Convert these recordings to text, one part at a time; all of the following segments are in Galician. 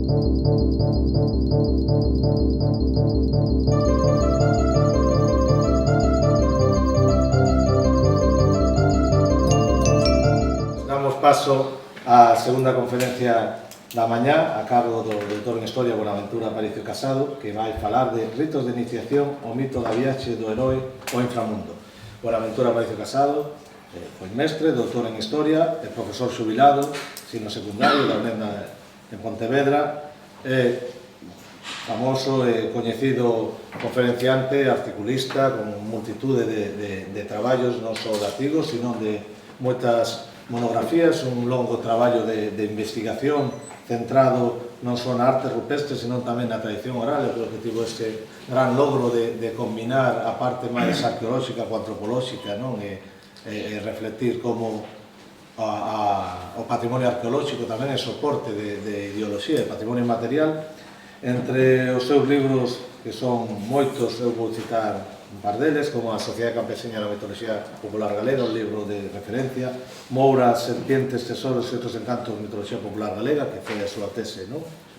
Damos paso á segunda conferencia da mañá a cargo do doutor en Historia Bonaventura Aparicio Casado, que vai falar de ritos de iniciación ao mito da viaxe do heroe ao inframundo. Bonaventura Aparicio Casado foi mestre, doutor en Historia, e profesor xubilado, ensino secundario da UNED en Pontevedra, famoso e coñecido conferenciante, articulista, con multitude de traballos non só de artigos, sino de moitas monografías, un longo traballo de investigación centrado non só na arte rupestre, sino tamén na tradición oral. Eu creo que tivo este gran logro de combinar a parte máis arqueolóxica coa antropolóxica, e reflectir como o patrimonio arqueolóxico tamén é soporte de ideoloxía, de patrimonio material. Entre os seus libros, que son moitos, eu vou citar un par deles, como A Sociedade Campesiña na Mitoloxía Popular Galega, un libro de referencia, Moura, Serpientes, Tesoros e outros encantos de Mitoloxía Popular Galega, que foi a súa tese,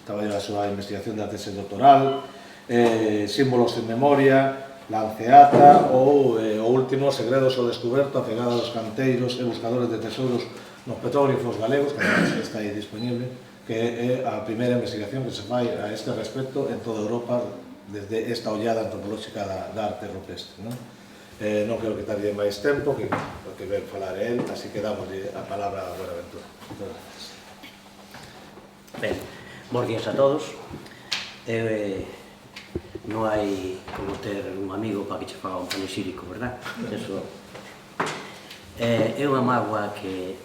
traballo a súa investigación da tese doctoral, Símbolos en Memoria, Lanceata, ou o último, Segredos ao Descuberto, a pegada dos canteiros e buscadores de tesouros nos petróglifos galegos, que está aí disponible, que é a primeira investigación que se fai a este respecto en toda Europa desde esta ollada antropolóxica da arte rupestre. Non quero quitarlle máis tempo, que ven falar el, así que damoslle a palabra a Buenaventura. Ben, bons días a todos. Non hai como ter un amigo para que che faga un panexírico, verdad? É unha mágoa que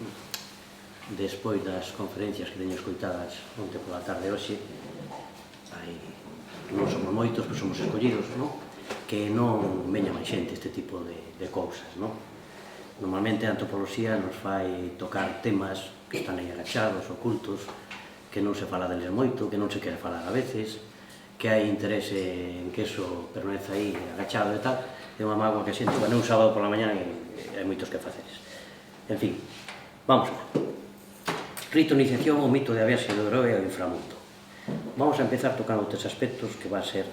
despois das conferencias que teño escoitadas onte pola tarde hoxe, non somos moitos, pero somos escollidos, que non veña máis xente este tipo de cousas. Normalmente a antropoloxía nos fai tocar temas que están aí agachados, ocultos, que non se fala deles moito, que non se quere falar a veces, que hai interese en que eso permanece aí agachado e tal. É unha mágoa que a xente, é un sábado pola mañá e hai moitos que faceres. En fin, vamos lá. Rito de iniciación ao mito da viaxe do heroe ao inframundo. Vamos a empezar tocando tres aspectos que va a ser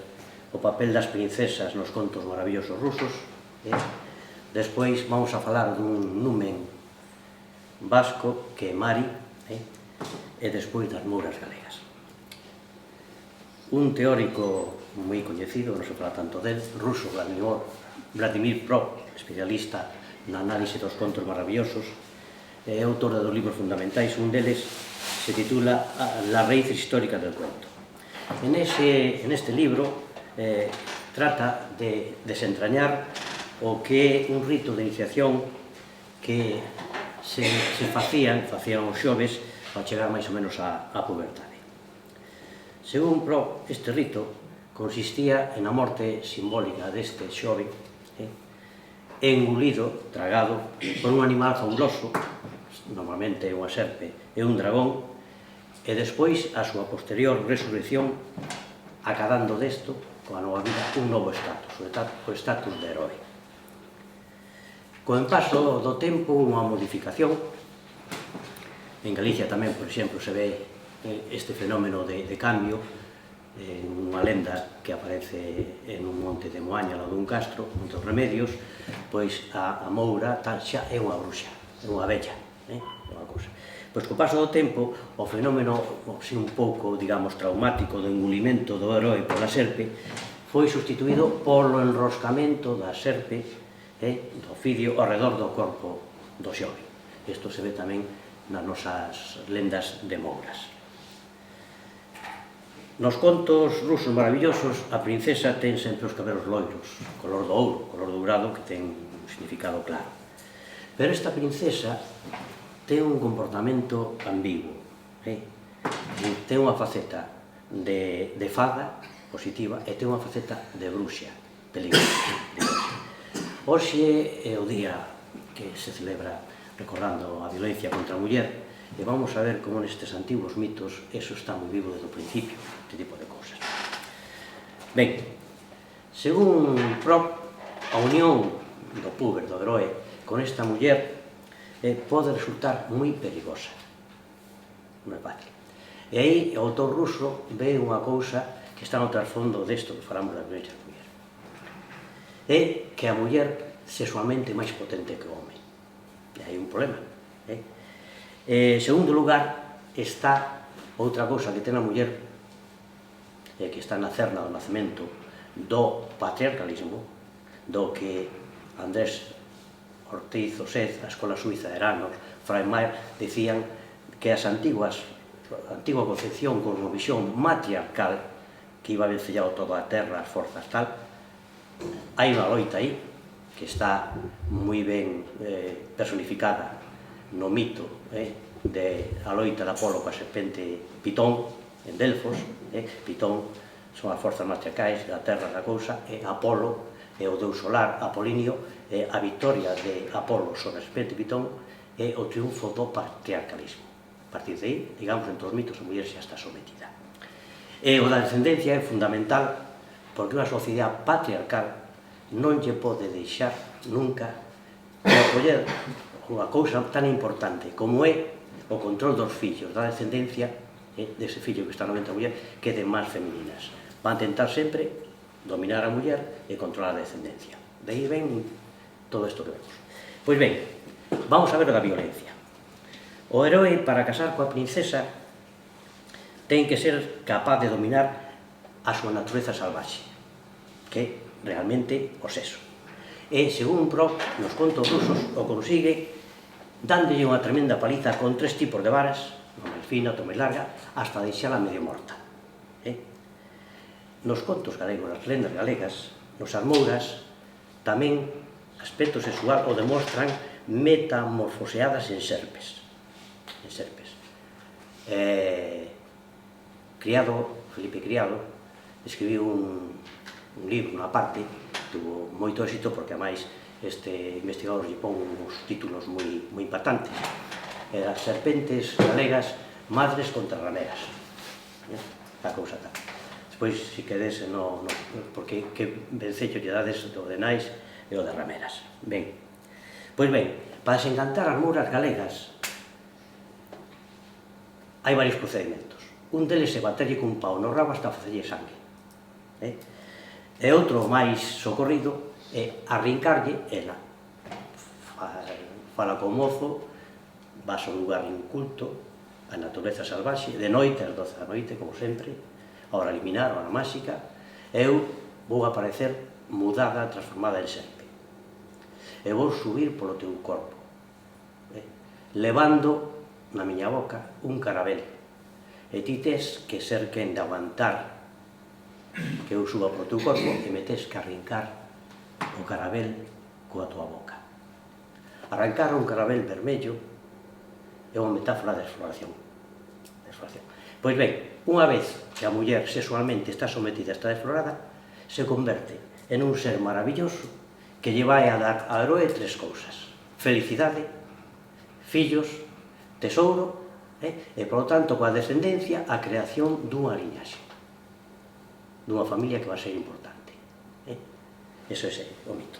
o papel das princesas nos contos maravillosos rusos. Despois vamos a falar dun numen vasco que é Mari, e despois das mouras galegas. Un teórico moi coñecido, non se fala tanto del, ruso, Vladimir Pro, especialista na análise dos contos maravillosos, é autor de dos libros fundamentais. Un deles se titula Las raíces históricas del cuento. En este libro trata de desentrañar o que é un rito de iniciación que se facían os xoves ao chegar máis ou menos á puberdade. Según Pro, este rito consistía en a morte simbólica deste xove engulido, tragado, por un animal fabuloso, normalmente unha serpe e un dragón, e despois a súa posterior resurrección acadando desto, coa nova vida, un novo estatus, o estatus de heroe. Con paso do tempo, unha modificación. En Galicia tamén, por exemplo, se ve este fenómeno de cambio, unha lenda que aparece en un monte de Moaña, ao dun castro, Monte dos Remedios, pois a Moura xa é unha bruxa, é unha vella, unha cousa. Pois co paso do tempo, o fenómeno un pouco, digamos, traumático do engulimento do heroe pola serpe foi sustituído polo enroscamento da serpe, do ofidio, ao redor do corpo do xove. Isto se ve tamén nas nosas lendas de Mouras. Nos contos rusos maravillosos, a princesa ten sempre os cabelos loiros, color do ouro, color dourado, que ten un significado claro. Pero esta princesa ten un comportamento ambiguo. Ten unha faceta de fada, positiva, e ten unha faceta de bruxa, peligrosa. Hoxe é o día que se celebra recordando a violencia contra a muller, e vamos a ver como nestes antigos mitos eso está moi vivo desde o principio, este tipo de cousas. Ben, según Pro, a unión do puber, do heroe, con esta muller pode resultar moi perigosa. Non é fácil. E aí o autor ruso ve unha cousa que está no trasfondo desto que falamos da violencia da muller. É que a muller sexualmente é máis potente que o home. E hai un problema. En segundo lugar, está outra cousa que ten a muller, que está na cerna do nacemento do patriarcalismo, do que Andrés Ortiz Osez, a Escola Suiza de Eranos, Freimayer, decían que a antigua concepción, cosmovisión matriarcal, que iba vencellado toda a terra, as forzas tal, hai unha loita aí, que está moi ben personificada no mito de a loita de Apolo coa serpente Pitón, en Delfos. Pitón son as forzas matriarcais da terra da cousa, e Apolo é o deus solar, Apolinio, e a victoria de Apolo sobre a serpente Pitón é o triunfo do patriarcalismo. A partir de aí, digamos, en todos os mitos a muller xa está sometida. E o da descendencia é fundamental porque unha sociedade patriarcal non lle pode deixar nunca de acoller unha cousa tan importante como é o control dos fillos, da descendencia dese fillo que está no ventre da muller, que de máis femininas. Van tentar sempre dominar a muller e controlar a descendencia. De aí ven todo isto que vemos. Pois ben, vamos a ver o da violencia. O heroe, para casar coa princesa, ten que ser capaz de dominar a súa natureza salvaxe, que realmente o sexo. E, según Proc, nos contos rusos, o consigue dándolle unha tremenda paliza con 3 tipos de varas, a máis fina, a máis larga, hasta deixala medio morta. Nos contos galegos, nas lendas galegas, nos almouras, tamén aspecto sexual o demostran metamorfoseadas en serpes. Felipe Criado, escribiu un libro, unha parte, tuvo moito éxito porque, ademais, este investigador lle pon uns títulos moi impactantes. As serpentes galegas, madres contra rameras. A cousa tal. Despois, se quedes, porque que vencello lle dades do de nais e o de rameras. Ben, pois ben, para desencantar as mouras galegas hai varios procedimentos. Un deles é baterlle cun pau no rabo hasta facerlle sangue. E outro máis socorrido é arrincarlle ela. Fala co mozo, vas a un lugar inculto, a natureza salvaxe, de noite, ás 12 da noite, como sempre, a hora liminar, a hora máxica, eu vou aparecer mudada, transformada en serpe. E vou subir polo teu corpo, levando na miña boca un carabel. E ti tes que ser quen de aguantar que eu suba polo teu corpo e me tes que arrincar o carabel coa tua boca. Arrancar un carabel vermello é unha metáfora de exploración. Pois ben, unha vez que a muller sexualmente está sometida a esta explorada, se converte en un ser maravilloso que lle vai a dar ao heroe 3 cousas: felicidade, fillos, tesouro, e, polo tanto, coa descendencia, a creación dunha liñaxe, dunha familia que vai ser importante. Eso é o mito.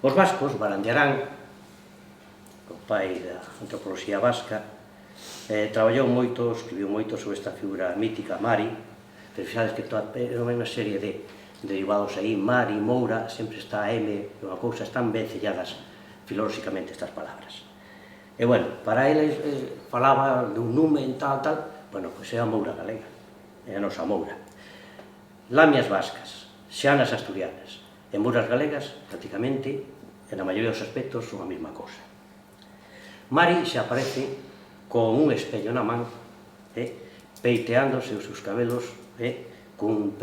Os vascos, Barandiarán, o pai da antropoloxía vasca, traballou moito, escribiu moito sobre esta figura mítica, Mari, pero fixades que é unha serie de derivados aí, Mari, Moura, sempre está a M, unha cousa, están ben selladas filolóxicamente estas palabras. E, bueno, para eles falaba dun numen, tal, bueno, pois é a Moura galega, é a nosa Moura. Lamias vascas, xanas asturianas e mouras galegas, prácticamente, en a maioría dos aspectos, son a mesma cousa. Mari xa aparece con un espello na man, peiteándose os seus cabelos con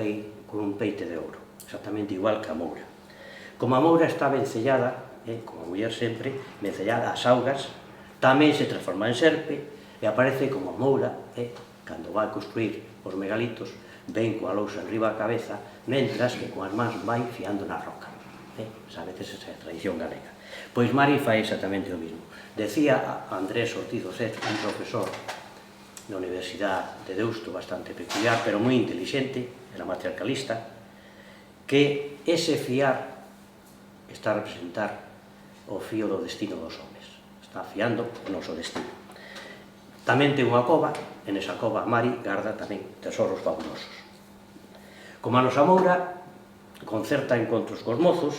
un peite de ouro, exactamente igual que a Moura. Como a Moura está vencellada, como a muller sempre, vencellada ás augas, tamén se transforma en serpe e aparece como a Moura, cando vai construir os megalitos, ven coa lousa enriba a cabeza, mentras que con as mans vai fiando na roca. Sabedes esa tradición galega. Pois Mari fai exactamente o mismo. Decía Andrés Ortiz Osez, un profesor na Universidade de Deusto, bastante peculiar, pero moi inteligente, era matriarcalista, que ese fiar está a representar o fío do destino dos homes. Está fiando o noso destino. Tamén ten unha cova, e nesa cova Mari garda tamén tesoros fabulosos. Como a nosa Moura, concerta encontros cos mozos,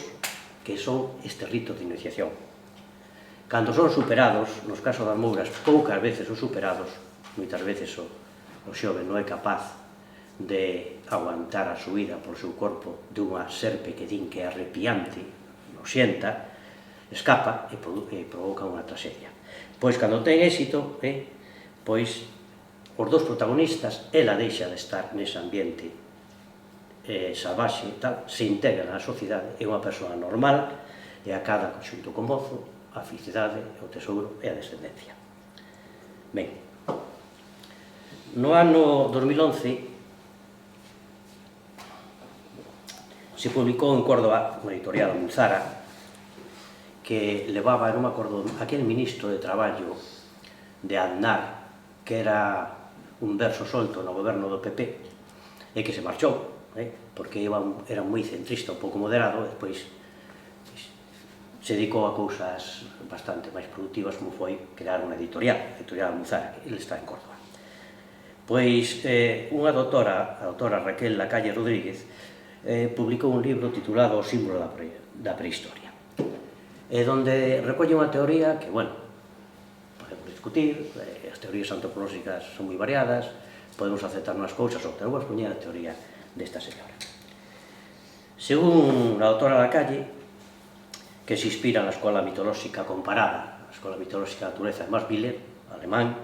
que son este rito de iniciación. Cando son superados, nos casos das Mouras, poucas veces son superados, moitas veces o xove non é capaz de aguantar a subida polo seu corpo dunha serpe que din que é arrepiante, noxenta, escapa e provoca unha tragedia. Pois, cando ten éxito, pois, os dous protagonistas, ela deixa de estar nese ambiente salvaxe e tal, se integra na sociedade, é unha persoa normal e acada xunto con mozo a felicidade, o tesouro e a descendencia. Ben, no ano 2011 se publicou en Córdoba unha editorial Munzara que levaba, non me acordo, aquel ministro de Traballo de Aznar, que era un verso solto no goberno do PP e que se marchou, porque era moi centrista, un pouco moderado, e despois se dedicou a cousas bastante máis productivas, como foi crear unha editorial, a editorial Munzara, que ele está en Córdoba. Pois unha doutora, a doutora Raquel Lacalle Rodríguez, publicou un libro titulado O símbolo da prehistoria, donde recolle unha teoría que, bueno, podemos discutir, as teorías antropolóxicas son moi variadas, podemos aceptar unhas cousas ou outras. Vou expoñer a teoría desta señora. Según a doutora Lacalle, que se inspira na escola mitolóxica comparada, a escola mitolóxica da natureza de Max Miller, alemán,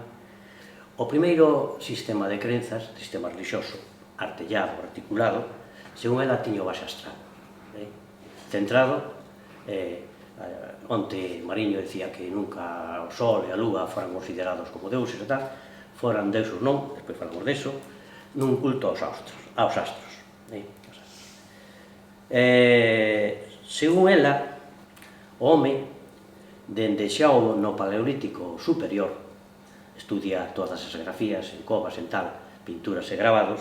o primeiro sistema de crenzas, sistema religioso, artellado, articulado, según ela tiña o base astral, centrado, onte Mariño decía que nunca o Sol e a Lúa foran considerados como deuses e tal, foran deuses non, despois falamos deso, nun culto aos astros. Según ela, o home, dende xa no Paleolítico superior, estudia todas as grafías en covas, en tal, pinturas e grabados,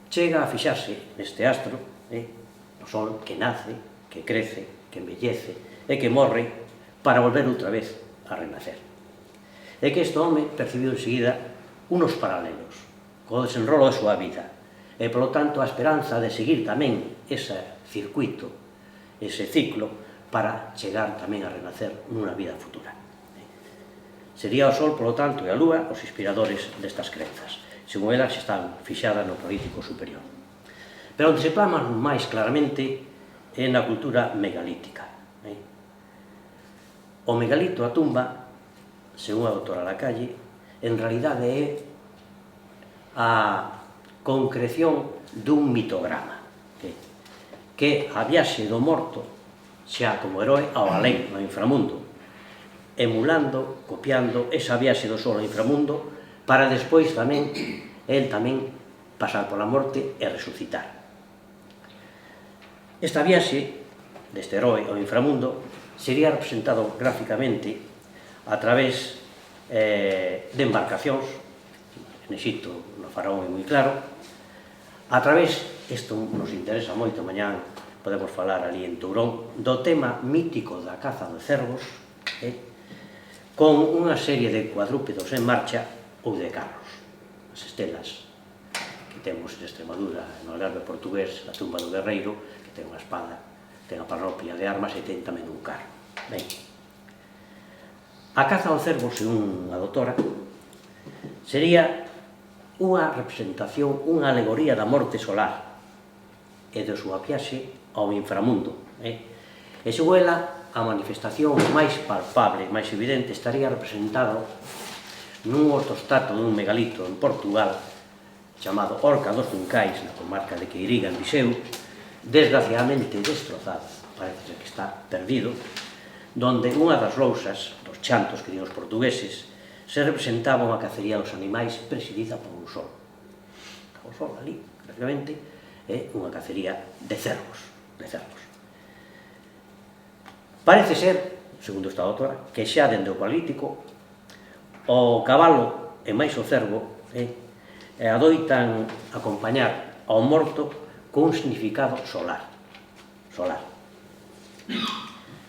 chega a fixarse neste astro, o Sol, que nace, que crece, que embellece e que morre para volver outra vez a renacer. É que este home percibiu enseguida unos paralelos co desenrolo da súa vida e, polo tanto, a esperanza de seguir tamén ese circuito, ese ciclo, para chegar tamén a renacer nunha vida futura. Sería o Sol, polo tanto, e a Lúa os inspiradores destas crenzas. Según elas, están fixadas no Paleolítico superior. Pero onde se plasman máis claramente é na cultura megalítica. O megalito, a tumba, según a doutora Lacalle, en realidade é a concreción dun mitograma, que a viaxe do morto xa como heroe ao alén, no inframundo, emulando, copiando esa viaxe do Sol ao inframundo para despois tamén, el tamén, pasar pola morte e resucitar. Esta viaxe deste heroe ao inframundo sería representado gráficamente a través de embarcacións, en Egipto, no faraón é moi claro, a través, isto nos interesa moito, mañán podemos falar ali en Tourón, do tema mítico da caza de cervos, con unha serie de cuadrúpedos en marcha ou de carros. As estelas que temos en Extremadura, no Algarve portugués, a tumba do guerreiro, que ten unha espada, ten a parropia de armas e ten tamén un carro. Ben, a caza ao cervo, según a doutora, sería unha representación, unha alegoría da morte solar e da súa viaxe ao inframundo. E según ela, a manifestación máis palpable, máis evidente, estaría representado nun ortostato dun megalito en Portugal chamado Orca dos Juncais, na comarca de Queiriga, en Viseu, desgraciadamente destrozado, parece que está perdido, donde unha das lousas, dos chantos que din os portugueses, se representaba unha cacería dos animais presidida por un sol. O sol ali, prácticamente, é unha cacería de cervos. Parece ser, segundo esta doutora, que xa dende o Paleolítico o cabalo e máis o cervo adoitan acompañar ao morto con un significado solar.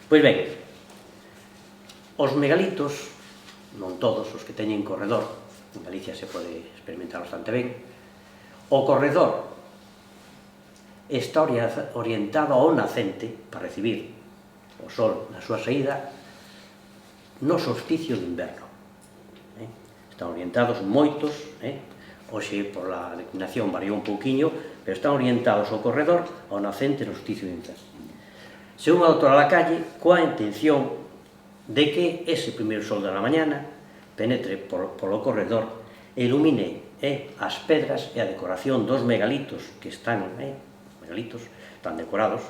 Pois ben, os megalitos non todos os que teñen corredor, en Galicia se pode experimentar bastante ben, o corredor está orientado ao nacente para recibir o sol na súa saída no solsticio de inverno. Están orientados moitos, hoxe por la declinación variou un pouquiño, pero están orientados ao corredor ao nacente no solsticio de inverno. Según o autor a la calle, coa intención de que ese primeiro sol da mañana penetre polo corredor e ilumine as pedras e a decoración dos megalitos que están decorados,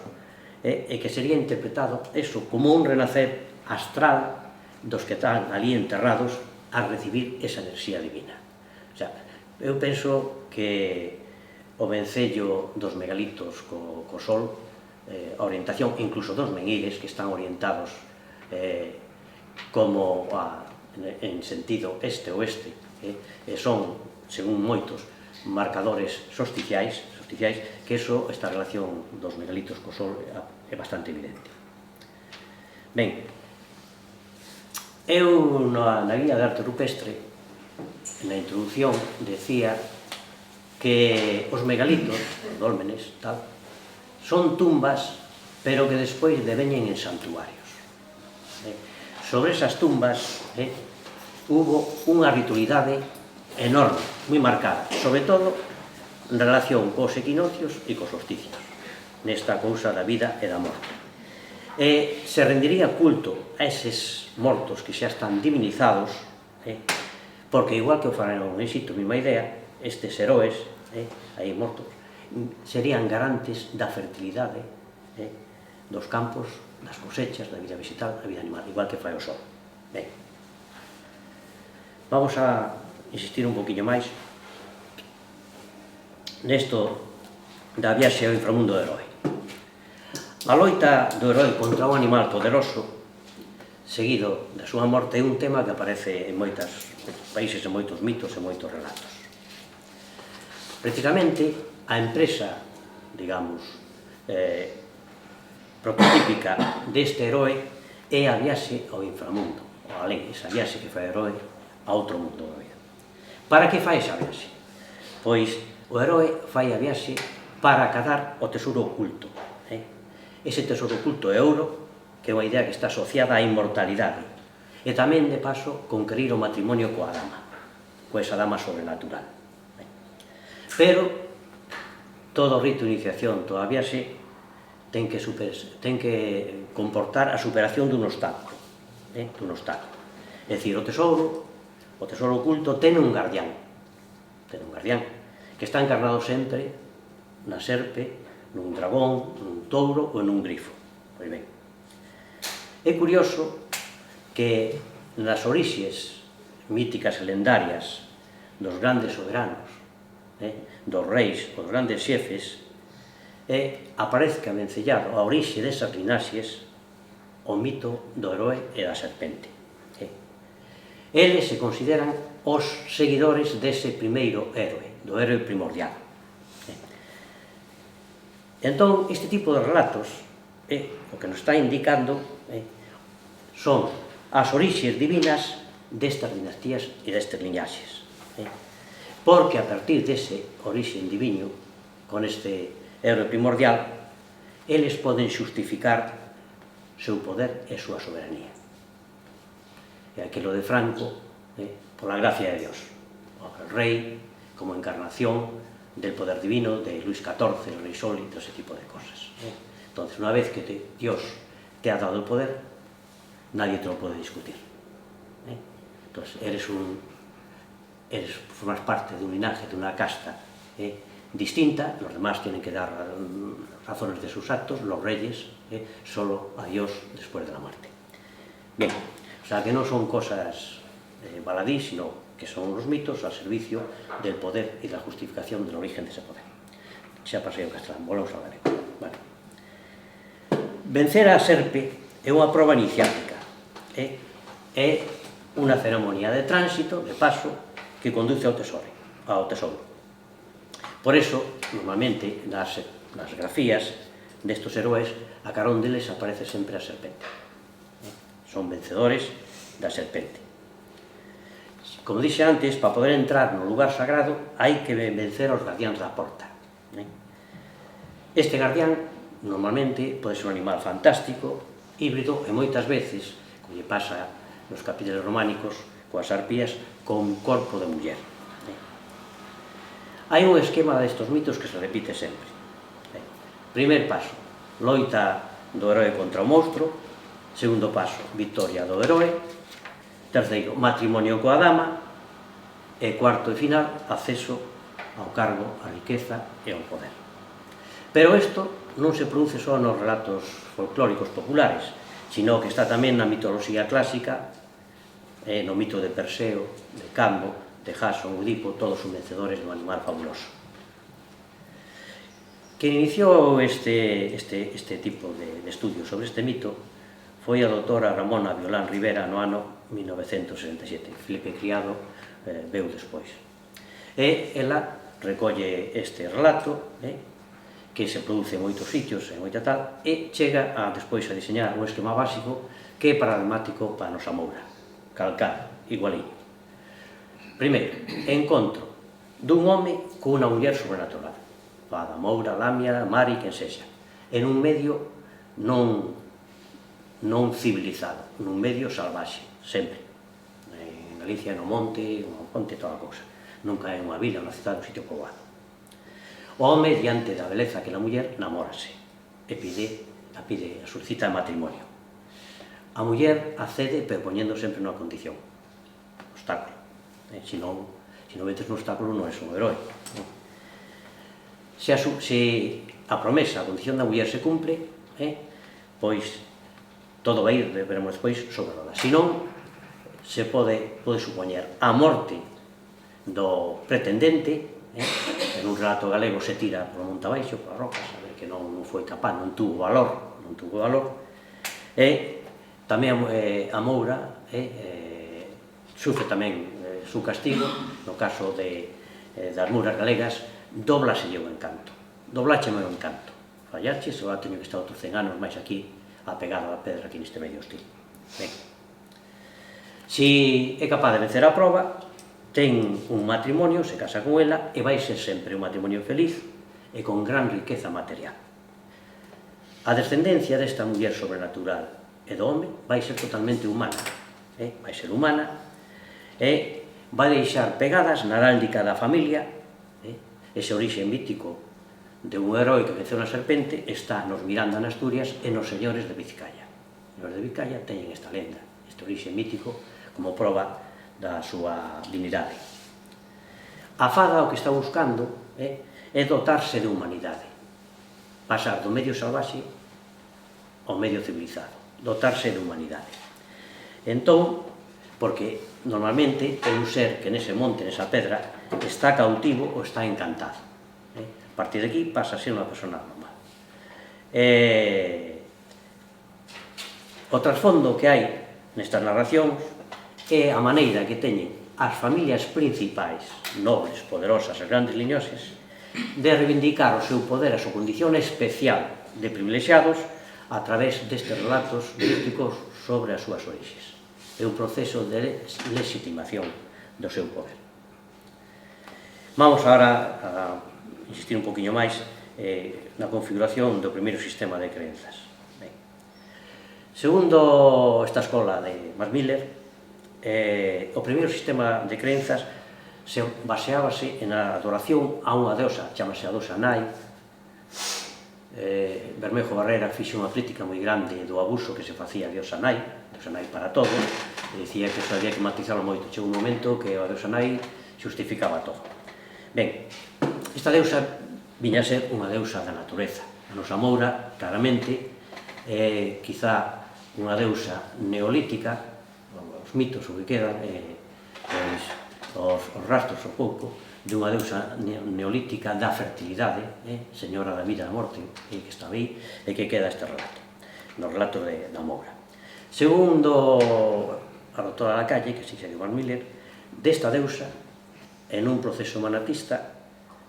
e que sería interpretado eso como un renacer astral dos que están ali enterrados a recibir esa enerxía divina. O sea, eu penso que o vencello dos megalitos co sol, a orientación incluso dos menhires que están orientados como en sentido este-oeste, son, según moitos, marcadores solsticiais, que esta relación dos megalitos co sol é bastante evidente. Ben, eu na guía de arte rupestre, na introdución, decía que os megalitos, os dólmenes, son tumbas, pero que despois deveñen en santuarios. Sobre esas tumbas hubo unha ritualidade enorme, moi marcada, sobre todo en relación cos equinoccios e cos solsticios, nesta cousa da vida e da morte. Se rendiría culto a eses mortos que xa están divinizados, porque igual que o faraón Exito, mesma idea, estes heróis aí mortos serían garantes da fertilidade dos campos, das cosechas, da vida vegetal, da vida animal, igual que fai o sol. Ben, vamos a insistir un poquinho máis nesto da viaxe ao inframundo do herói. A loita do herói contra un animal poderoso, seguido da súa morte, é un tema que aparece en moitos países, en moitos mitos e moitos relatos. Precisamente, a empresa, digamos, prototípica deste herói é a viaxe ao inframundo, ou alén, esa viaxe que fai o herói a outro mundo da vida. Para que fai esa viaxe? Pois o herói fai a viaxe para acadar o tesouro oculto. Ese tesouro oculto é ouro, que é unha idea que está asociada á inmortalidade, e tamén, de paso, conquerir o matrimonio coa dama, coa esa dama sobrenatural. Pero todo o rito de iniciación, toda a viaxe, ten que comportar a superación dun obstáculo. É dicir, o tesouro oculto ten un guardián, que está encarnado sempre na serpe, nun dragón, nun touro ou nun grifo. Pois ben, é curioso que nas orixes míticas e lendarias dos grandes soberanos, dos reis, dos grandes xefes, aparezca vencellado a orixe desas linaxes o mito do heroe e da serpente. Eles se consideran os seguidores dese primeiro héroe, do héroe primordial. Entón, este tipo de relatos, o que nos está indicando, son as orixes divinas destas dinastías e destes liñaxes. Porque a partir dese orixe divino, con este héroe primordial, eles poden xustificar seu poder e súa soberanía. E aquilo de Franco, pola gracia de Dios, o rei como encarnación del poder divino de Luis XIV, el rey Sol y todo ese tipo de cosas. Entonces, una vez que Dios te ha dado el poder, nadie te lo puede discutir. Entonces, formas parte de un linaje, de una casta distinta, los demás tienen que dar razones de sus actos, los reyes, solo a Dios después de la muerte. Bien, o sea que no son cosas baladí, sino que son los mitos al servicio del poder y de la justificación del origen de ese poder. Xa pasei o castelán, volvemos a ver. Vale. Vencer a serpe é unha proba iniciática, é unha ceremonia de tránsito, de paso, que conduce ao tesouro. Por eso, normalmente, nas grafías destos heróis, a carón deles aparece sempre a serpente. Son vencedores da serpente. como dixe antes, para poder entrar no lugar sagrado hai que vencer aos guardiáns da porta. Este guardián, normalmente, pode ser un animal fantástico, híbrido, e moitas veces, como lle pasa nos capiteles románicos, coas arpías, con corpo de muller. Hai un esquema destes mitos que se repite sempre. Primer paso, loita do heroe contra o monstro. Segundo paso, victoria do heroe. Terceiro, matrimonio coa dama. E cuarto e final, acceso ao cargo, á riqueza e ao poder. Pero isto non se produce só nos relatos folclóricos populares, sino que está tamén na mitoloxía clásica, no mito de Perseo, de Cambo, de Jason, Edipo, todos os vencedores do animal fabuloso. Quien iniciou este tipo de estudios sobre este mito foi a doutora Ramona Violán Rivera no ano 1967. Felipe Criado veu despois. E ela recolle este relato, que se produce en moitos sitios, en moita tal, e chega despois a diseñar un esquema básico que é paradigmático para a nosa Moura. Calcar, igualiño. Primeiro, encontro dun home cunha muller sobrenatural. Fada, Moura, Lamia, Mari, quen sexa. En un medio non civilizado, nun medio salvaxe, sempre. En Galicia, no monte, toda a cousa. Nunca é unha vila, unha cidade, un sitio poboado. O home, diante da beleza que é a muller, namórase e a solicita matrimonio. A muller accede, pero poñendo sempre unha condición, obstáculo. Se non metes no obstáculo non és un heroe. Se a promesa, a condición da muller se cumple, pois todo vai ir, veremos despois, sobre rodas. Se non, se pode supoñer a morte do pretendente. En un relato galego se tira por monte abaixo, por as rocas, a ver que non foi capaz, non tuvo valor, e tamén a Moura sufre tamén su castigo, no caso das mouras galegas, doblaselle o encanto, doblácheme o encanto, fallache, se va a teño que estar outros 100 anos máis aquí, apegado á pedra aquí neste medio hostil. Se é capaz de vencer a proba, ten un matrimonio, se casa con ela, e vai ser sempre un matrimonio feliz e con gran riqueza material. A descendencia desta muller sobrenatural e do home vai ser totalmente humana, vai ser humana, e vai deixar pegadas na heráldica da familia. Ese orixe mítico de un heroe que venceu na serpente está nos Miranda en Asturias e nos señores de Vizcaya. Os señores de Vizcaya teñen esta lenda, este orixe mítico, como prova da súa dignidade. A fada o que está buscando é dotarse de humanidade, pasar do medio salvaxe ao medio civilizado, dotarse de humanidade. Entón, porque normalmente é un ser que nese monte, nesa pedra, está cautivo ou está encantado. A partir de aquí pasa a ser unha persona normal. O trasfondo que hai nestas narracións é a maneira que teñen as familias principais, nobles, poderosas, as grandes liñoses, de reivindicar o seu poder, a súa condición especial de privilexiados a través destes relatos místicos sobre as súas orixes. É un proceso de legitimación do seu poder. Vamos agora a insistir un poquinho máis na configuración do primeiro sistema de crenzas. Segundo esta escola de Max Miller, o primeiro sistema de crenzas baseábase na adoración a unha deusa, chamase a deusa Nai. Bermejo Barrera fixe unha crítica moi grande do abuso que se facía a deusa Nai para todo, e dicía que había que matizarlo moito. Chegou un momento que a deusa Nai justificaba todo. Ben, esta deusa viña a ser unha deusa da natureza. A nosa Moura, claramente, é quizá unha deusa neolítica. Os mitos o que quedan, os rastros o pouco, de unha deusa neolítica da fertilidade, señora da vida e da morte, que está aí, e que queda este relato, no relato da Moura. Segundo a doutora Lacalle, que se de Van Miller, desta deusa, en un proceso manatista,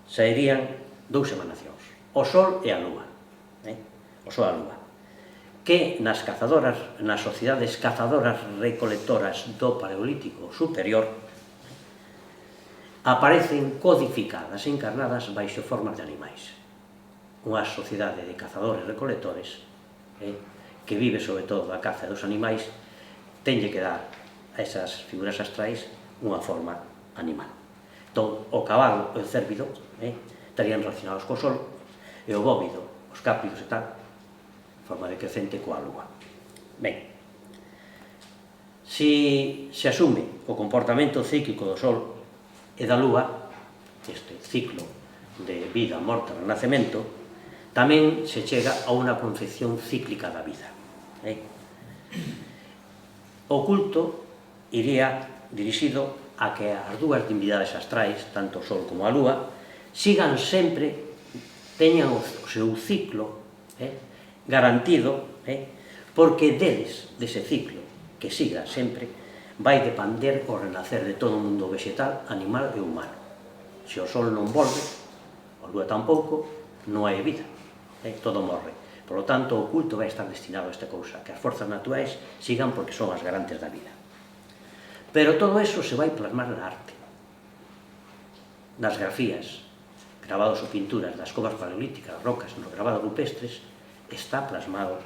sairían dous emanacións, o Sol e a Lúa. O Sol e a Lúa. Que nas sociedades cazadoras recolectoras do Paleolítico superior, aparecen codificadas e encarnadas baixo formas de animais. Unha sociedade de cazadores e recolectores que vive sobre todo da caza dos animais tenlle que dar a esas figuras astrais unha forma animal. Entón, o cabalo e o cérvido estarían relacionados co sol e o bóvido, os cápridos e tal, forma decrecente coa lúa. Ben, se asume o comportamento cíclico do sol e da lúa, este ciclo de vida, morte, renacemento, tamén se chega a unha concepción cíclica da vida. O culto iría dirixido a que as dúas divindades astrais, tanto o sol como a lúa, sigan sempre, teñan o seu ciclo garantido, porque deles, dese ciclo, que siga sempre, vai depender o renacer de todo o mundo vegetal, animal e humano. Se o sol non volve, a lúa tampouco, non hai vida, todo morre. Por lo tanto, o culto vai estar destinado a esta cousa, que as forzas naturais sigan porque son as garantes da vida. Pero todo eso se vai plasmar na arte, nas grafías, grabados ou pinturas das covas paleolíticas, rocas, nos grabados rupestres, está plasmado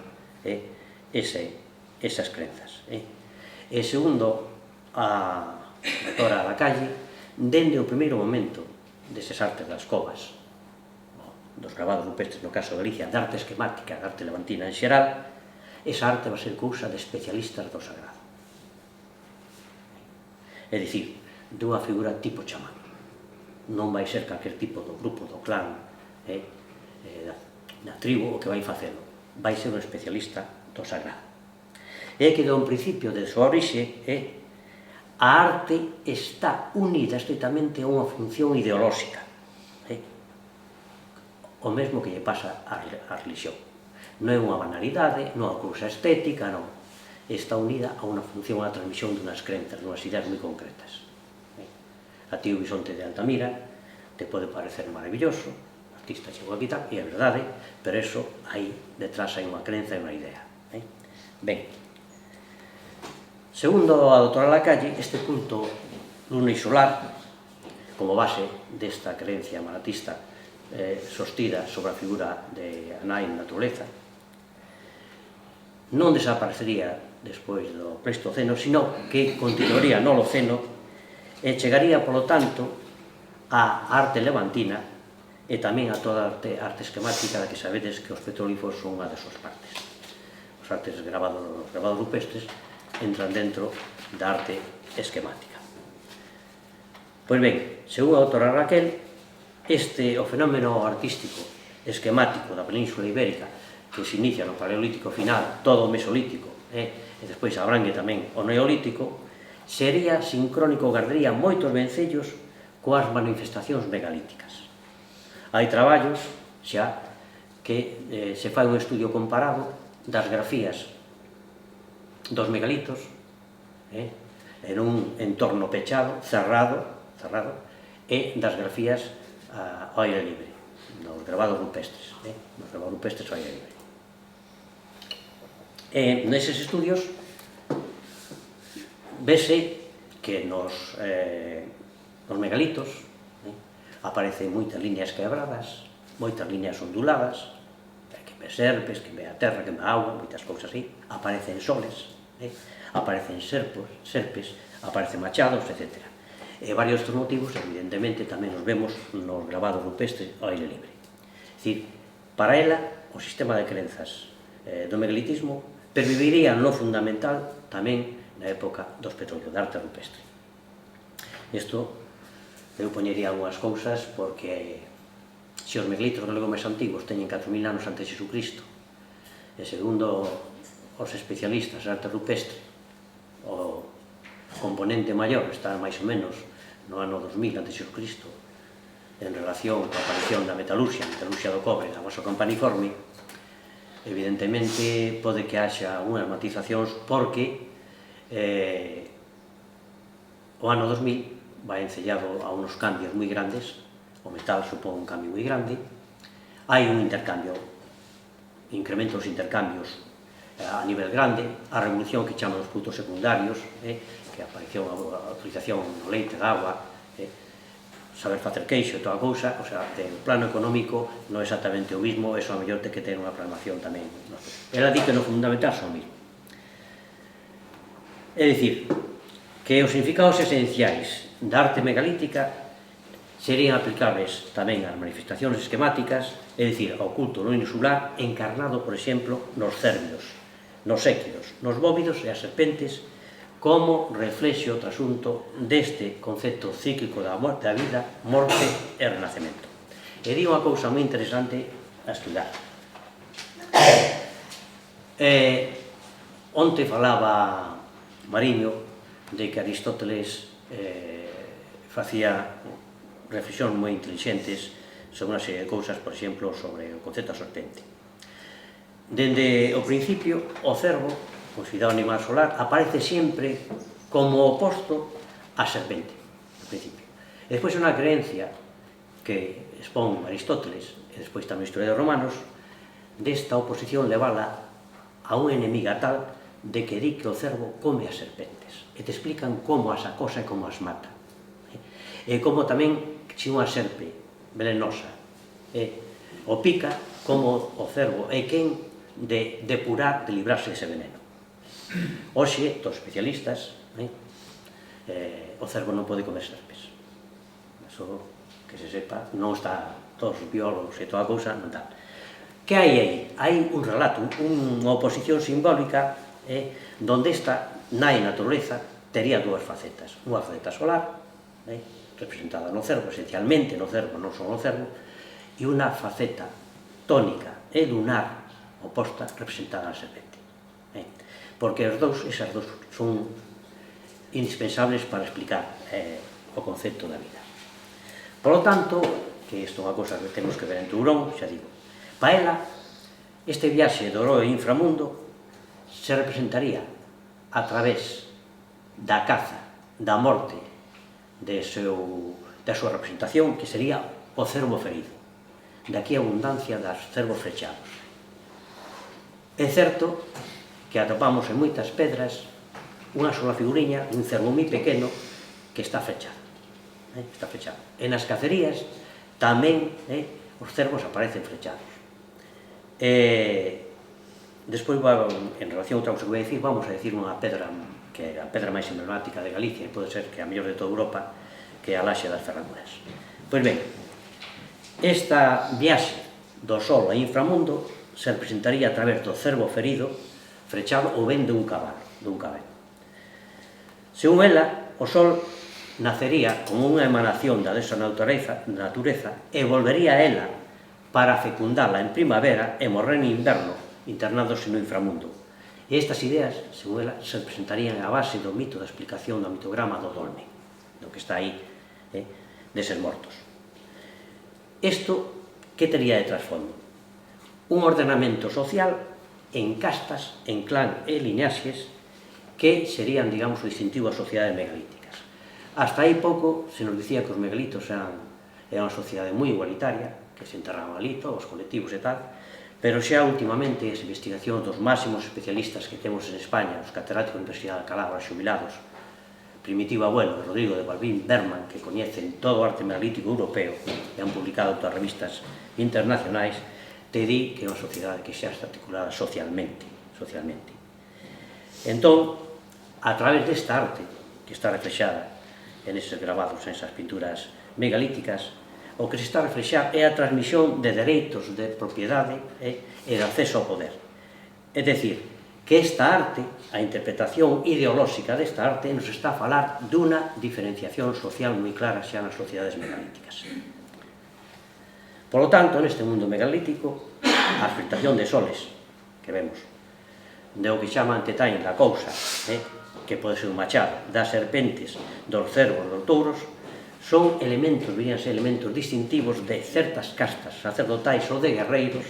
esas crenzas. E segundo a autora Lacalle, dende o primeiro momento deses artes das covas, dos grabados rupestres, no caso de Galicia, de arte esquemática, de arte levantina en xeral, esa arte vai ser cousa de especialistas do sagrado. É dicir, dunha figura tipo chamán. Non vai ser calquer tipo do grupo, do clan, da tribu, o que vai facelo. Vai ser un especialista do sagrado. É que, do principio de súa orixe, a arte está unida estritamente a unha función ideolóxica. O mesmo que lle pasa á religión. Non é unha banalidade, non é unha cousa estética, non. Está unida a unha función, a transmisión dunhas crenzas, dunhas ideas moi concretas. A ti o bisonte de Altamira te pode parecer maravilloso, o artista chegou aquí tal, e é verdade, pero eso aí detrás hai unha crenza e unha idea. Ben, segundo a doutora Lacalle, este culto lunisolar, como base desta creencia maratista sostida sobre a figura de Anai na natureza, non desaparecería despois do Pleistoceno, sino que continuaría no Holoceno e chegaría, polo tanto, á arte levantina e tamén a toda a arte esquemática da que sabedes que os petrólifos son unha das súas partes. Os artes grabados rupestres entran dentro da arte esquemática. Pois ben, según a autora Raquel, o fenómeno artístico esquemático da Península Ibérica, que se inicia no Paleolítico final, todo o Mesolítico, e despois abrangue tamén o Neolítico, sería sincrónico, gardaría moitos vencellos coas manifestacións megalíticas. Hai traballos xa que se fai un estudio comparado das grafías dos megalitos en un entorno pechado, cerrado, e das grafías ao aire libre, nos grabados rupestres, ao aire libre. Neses estudios vese que nos megalitos aparecen moitas líneas quebradas, moitas líneas onduladas, que ve serpes, que ve a terra, que ve a auga, moitas cousas así, aparecen soles, aparecen serpes, aparecen machados, etc. E varios destes motivos, evidentemente, tamén os vemos nos grabados rupestres ao aire libre. É dicir, para ela, o sistema de crenzas do megalitismo perviviría no fundamental tamén na época dos petróleos, da arte rupestre. Isto, eu poñería algunhas cousas porque se os megalitos galegos máis antigos teñen 4.000 anos antes de Jesucristo e segundo os especialistas da arte rupestre o componente maior está máis ou menos no ano 2000 a.C. en relación coa aparición da metalurxia do cobre, da vosa campaniforme, evidentemente pode que haxa unhas matizacións porque o ano 2000 vai encellado a unos cambios moi grandes, o metal supón un cambio moi grande, hai un intercambio, incremento dos intercambios a nivel grande, a revolución que chaman os produtos secundarios, que apareceu a utilización no leite, da agua, saber facer queixo e toda a cousa, o sea, que o plano económico non é exactamente o mismo, eso a mellor ten que ter unha programación tamén. Ela di que no fundamental son o mismo. É dicir, que os significados esenciais da arte megalítica serían aplicables tamén ás manifestacións esquemáticas, é dicir, ao culto no insular, encarnado, por exemplo, nos cervios, nos équidos, nos bóvidos e as serpentes, como reflexo o trasunto deste concepto cíclico da vida, morte e renacemento. E di unha cousa moi interesante a estudar. Onte falaba Mariño de que Aristóteles facía reflexións moi intelixentes sobre unha serie de cousas, por exemplo, sobre o concepto da serpente. Dende o principio, o cervo, considerado animal solar, aparece sempre como oposto á serpente, ao principio. E despois é unha creencia que expón Aristóteles, e despois tamén historiadores romanos, desta oposición levala a unha enemiga tal de que di que o cervo come as serpentes, e te explican como as acosa e como as mata. E como tamén, se unha serpe venenosa o pica, como o cervo é quen de depurar, de librarse dese veneno. Hoxe, dos especialistas, o cervo non pode comer serpes. Eso, que se sepa, non está, todos os biólogos e toda a cousa, non está. Que hai aí? Hai un relato, unha oposición simbólica, donde esta, nai natureza, tería dúas facetas. Unha faceta solar, representada no cervo, esencialmente no cervo, non só no cervo, e unha faceta tónica e lunar, oposta, representada na serpente. Porque esas dous son indispensables para explicar o concepto da vida. Por lo tanto, que isto é unha cosa que temos que ver en Tourón, xa digo, para ela, este viaxe do heroe inframundo se representaría a través da caza, da morte, da súa representación, que sería o cervo ferido. Daqui a abundancia das cervos frechados. É certo que atopamos en moitas pedras unha sola figuriña dun cervo moi pequeno que está fechado. Está fechado. E nas cacerías tamén os cervos aparecen flechados. Despois, en relación a outra cousa que vou dicir, vamos a dicir unha pedra que é a pedra máis emblemática de Galicia, e pode ser que a mellor de toda Europa, que é a Laxe das Ferraduras. Pois ben, esta viaxe do sol ao inframundo se representaría a través do cervo ferido, frechado ou ben dun cabalo. Según ela, o sol nacería como unha emanación da desa natureza e volvería a ela para fecundarla en primavera e morrer en inverno, internándose no inframundo. E estas ideas, según ela, se representarían a base do mito da explicación do mitograma do dolmen, do que está aí, deses mortos. Isto, que tería de trasfondo? Un ordenamento social en castas, en clan e lineaxes que serían, digamos, o distintivo das sociedades megalíticas. Hasta aí pouco se nos dicía que os megalitos eran unha sociedade moi igualitaria, que se enterraban ali todos, os colectivos e tal, pero xa últimamente as investigacións dos máximos especialistas que temos en España, os catedráticos da Universidade de Alcalá, xubilados, Primitivo Abuelo e Rodrigo de Balbín Berman, que coñecen todo o arte megalítico europeo e han publicado todas as revistas internacionais, te di que é unha sociedade que xa está articulada socialmente. Entón, a través desta arte, que está reflexada en eses grabados, en esas pinturas megalíticas, o que se está a reflexar é a transmisión de dereitos de propiedade e de acceso ao poder. É dicir, que esta arte, a interpretación ideolóxica desta arte, nos está a falar dunha diferenciación social moi clara xa nas sociedades megalíticas. Por lo tanto, neste mundo megalítico, a expectación de soles, que vemos, de o que chaman Tetain da cousa, que pode ser un machado, das serpentes, dos cervos, dos touros, son elementos, virían ser elementos distintivos de certas castas sacerdotais ou de guerreiros,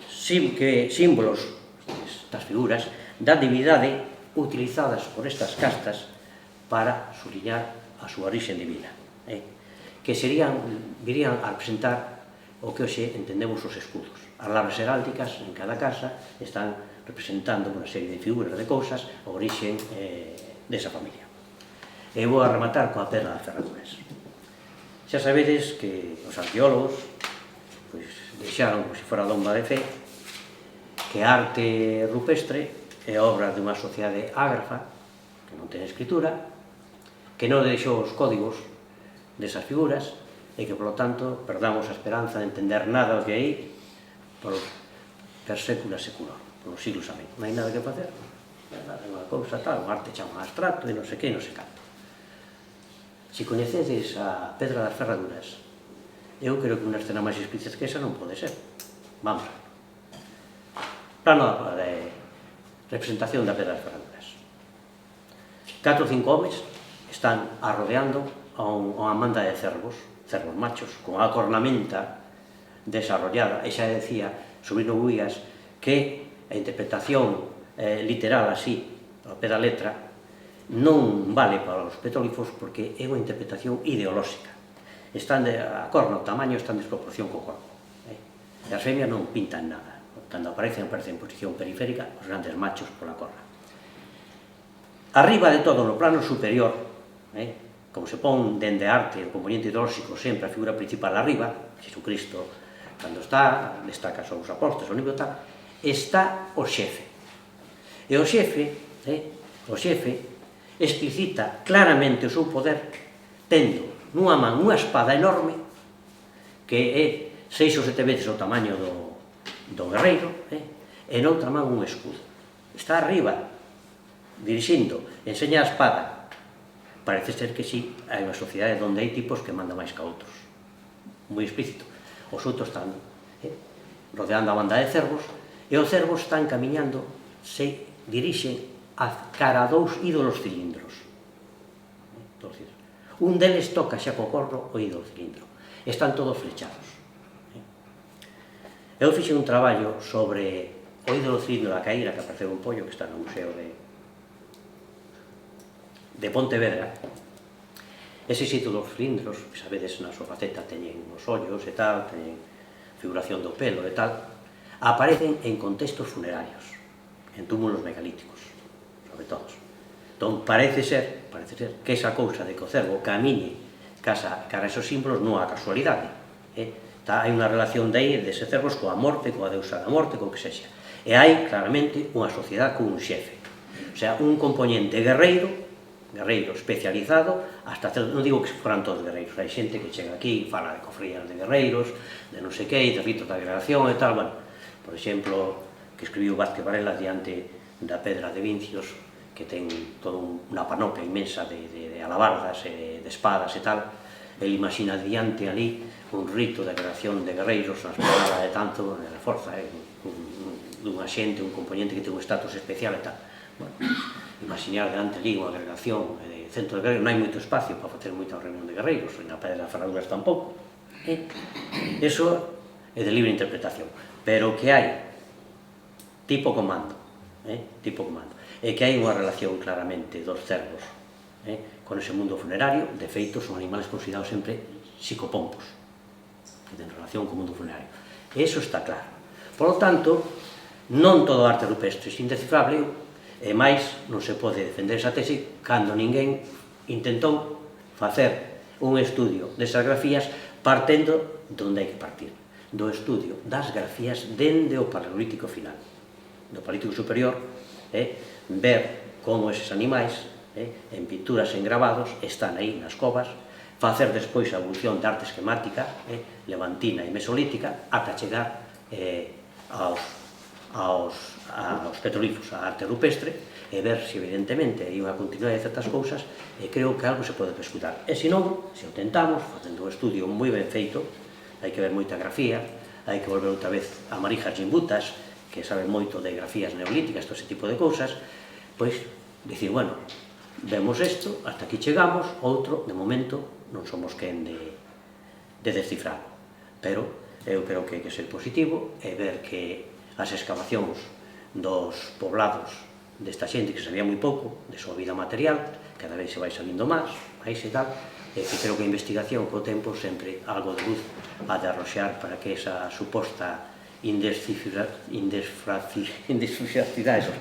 símbolos, estas figuras, da divindade utilizadas por estas castas para subliñar a súa orixe divina, que virían a representar o que hoxe entendemos os escudos. As labras heráldicas en cada casa están representando unha serie de figuras de cousas a orixe desa familia. E vou a rematar coa pedra das Ferraduras. Xa sabedes que os arqueólogos deixaron, como se fora domba de fe, que a arte rupestre é obra dunha sociedade ágrafa, que non ten escritura, que non deixou os códigos desas figuras, e que, polo tanto, perdamos a esperanza de entender nada o que hai per sécula secular, polos siglos amén. Non hai nada que facer, é unha cousa tal, un arte chama abstracto e non sei que, non sei canto. Se coñecedes a Pedra das Ferraduras, eu creo que unha escena máis explícita que esa non pode ser. Vamos a ver. Plano de representación da Pedra das Ferraduras. 4 ou 5 homes están arrodeando a unha manda de cervos machos, con a cornamenta desarrollada, e xa decía Sobrino Buías que a interpretación literal así, ao pé da letra, non vale para os petrólifos porque é unha interpretación ideolóxica. A corna, o tamaño, está en desproporción co corpo. E as femias non pintan nada. Cando aparecen en posición periférica os grandes machos pola corna. Arriba de todo, no plano superior, como se pon dende a arte o componente ideolóxico sempre a figura principal arriba, Jesucristo, cando está, destaca só os apóstolos, o nível tal, está o xefe. E o xefe explicita claramente o seu poder tendo nunha man unha espada enorme que é 6 ou 7 veces o tamaño do guerreiro, e noutra man un escudo. Está arriba, dirixindo, enseña a espada. Parece ser que sí, hai unha sociedade onde hai tipos que mandan máis que outros. Moi explícito. Os outros están rodeando a banda de cervos, e os cervos están camiñando, se dirixen a cara a 2 ídolos cilindros. Un deles toca xa co corno o ídolo cilindro. Están todos flechados. Eu fixe un traballo sobre o ídolo cilindro da caíra, que apareceu un pollo, que está no Museo de Pontevedra. Eses ídolos cilindros, que sabedes, na súa faceta teñen os ollos e tal, teñen figuración do pelo e tal, aparecen en contextos funerarios, en túmulos megalíticos, sobre todos. Entón, parece ser que esa cousa de que o cervo camiñe cara a esos símbolos non é a casualidade. Hai unha relación de aí dese cervos coa morte, coa deusa da morte, co que sexa. E hai, claramente, unha sociedade con un xefe. O sea, un componente guerreiro especializado, non digo que foran todos guerreiros, hai xente que chega aquí e fala de cofrías de guerreiros, de non sei que, de ritos da agregación e tal, bueno, por exemplo, que escribiu Vázquez Varela diante da Pedra de Vincios, que ten toda unha panoplia inmensa de alabardas e de espadas e tal, ele imagina diante ali un rito de agregación de guerreiros, unha espada de tanto, de forza, dunha xente, un componente que ten un estatus especial e tal. Bueno, imaginar diante ali unha agregación de centro de guerreiros, non hai moito espacio para facer moita reunión de guerreiros, e na Pedra das Ferraduras tampouco. Eso é de libre interpretación, pero que hai tipo comando, e que hai unha relación claramente dos cervos con ese mundo funerario. De feito, son animales considerados sempre psicopompos, que ten relación co mundo funerario. E iso está claro. Por lo tanto, non todo arte rupestre é indescifrable, e máis non se pode defender esa tese cando ninguén intentou facer un estudio desas grafías partendo donde hai que partir, do estudio das grafías dende o Paleolítico final, do Paleolítico superior, ver como eses animais, en pinturas, en grabados, están aí nas covas, facer despois a evolución de arte esquemática, levantina e mesolítica, ata chegar aos petrolíferos, a arte rupestre, e ver se evidentemente hai unha continuidade de certas cousas, e creo que algo se pode prescutar. E se non, se o tentamos, facendo un estudio moi ben feito, hai que ver moita grafía, hai que volver outra vez a Marijas Gimbutas, que sabe moito de grafías neolíticas, todo ese tipo de cousas, pois, dicir, bueno, vemos isto, hasta aquí chegamos, outro, de momento, non somos quen de descifrarlo. Pero eu creo que hai que ser positivo e ver que as excavacións dos poblados desta xente que sabía moi pouco de súa vida material, cada vez se vai sabindo máis e tal, e que creo que a investigación co tempo sempre algo de luz ha de arroxar para que esa suposta indescifracidade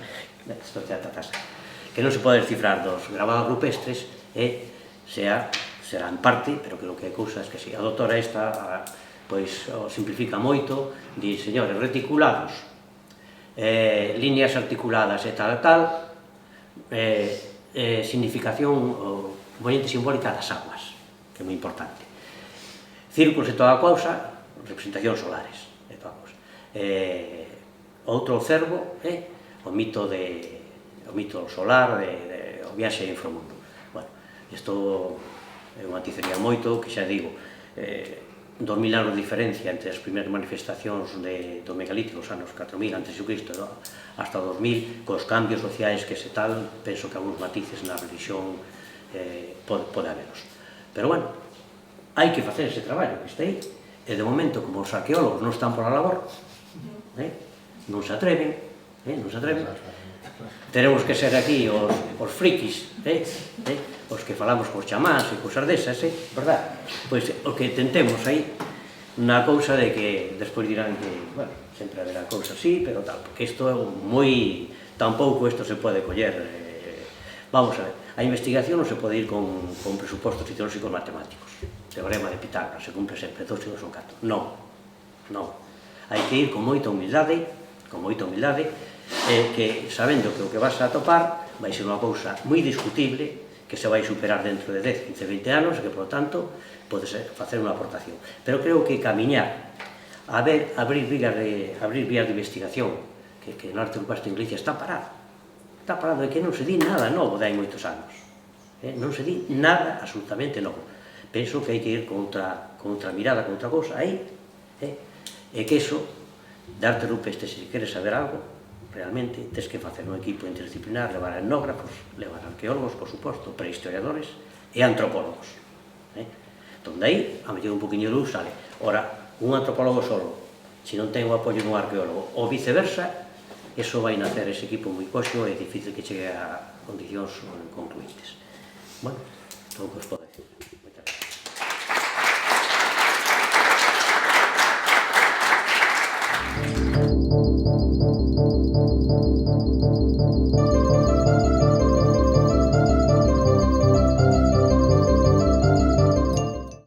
que non se pode descifrar dos grabados rupestres sea será en parte, pero creo que hai cousas que si. A doutora esta, pois, o simplifica moito, di, señores, reticulados, líneas articuladas e tal, significación, componente simbólica das aguas, que é moi importante. Círculos e toda a cousa, representacións solares, e toda a cousa. Outro cervo é o mito solar, o viaxe ao inframundo. Bueno, isto eu matizaría moito, que xa digo, 2000 anos de diferencia entre as primeiras manifestacións do megalítico, os anos 4000 a.C., hasta 2000, cos cambios sociais que se tal, penso que algúns matices na religión pode haberos. Pero, bueno, hai que facer ese traballo que está aí, e de momento, como os arqueólogos non están pola labor, non se atreven, teremos que ser aquí os frikis, os que falamos cos chamás e cousas desas, verdad? Pois o que tentemos aí na cousa de que despois dirán que, bueno, sempre haberá cousas así, pero tal, porque isto é moi... tampouco isto se pode coller... Vamos a ver, a investigación non se pode ir con presupostos ideolóxicos matemáticos. Teorema de Pitágoras, se cumpre sempre 2 e 2 son 4. Non, non. Hai que ir con moita humildade, que sabendo que o que vas a atopar vai ser unha cousa moi discutible, que se vai superar dentro de 10, 15, 20 anos, e que, por lo tanto, podes facer unha aportación. Pero creo que camiñar, abrir vías de investigación, que no arte rupestre en Galicia está parado, é que non se di nada novo de hai moitos anos, non se di nada absolutamente novo. Penso que hai que ir con outra mirada, con outra cousa aí, e que iso, de arte rupestre, se queres saber algo, realmente tens que facer un equipo interdisciplinar, levar etnógrafos, levar arqueólogos, por suposto, prehistoriadores e antropólogos. Donde aí, a meter un poquinho de luz, sale. Ora, un antropólogo solo, se non ten o apoio dun arqueólogo, ou viceversa, eso vai nacer ese equipo moi coxo e é difícil que chegue a condicións concluintes. Bueno, pouco os pode.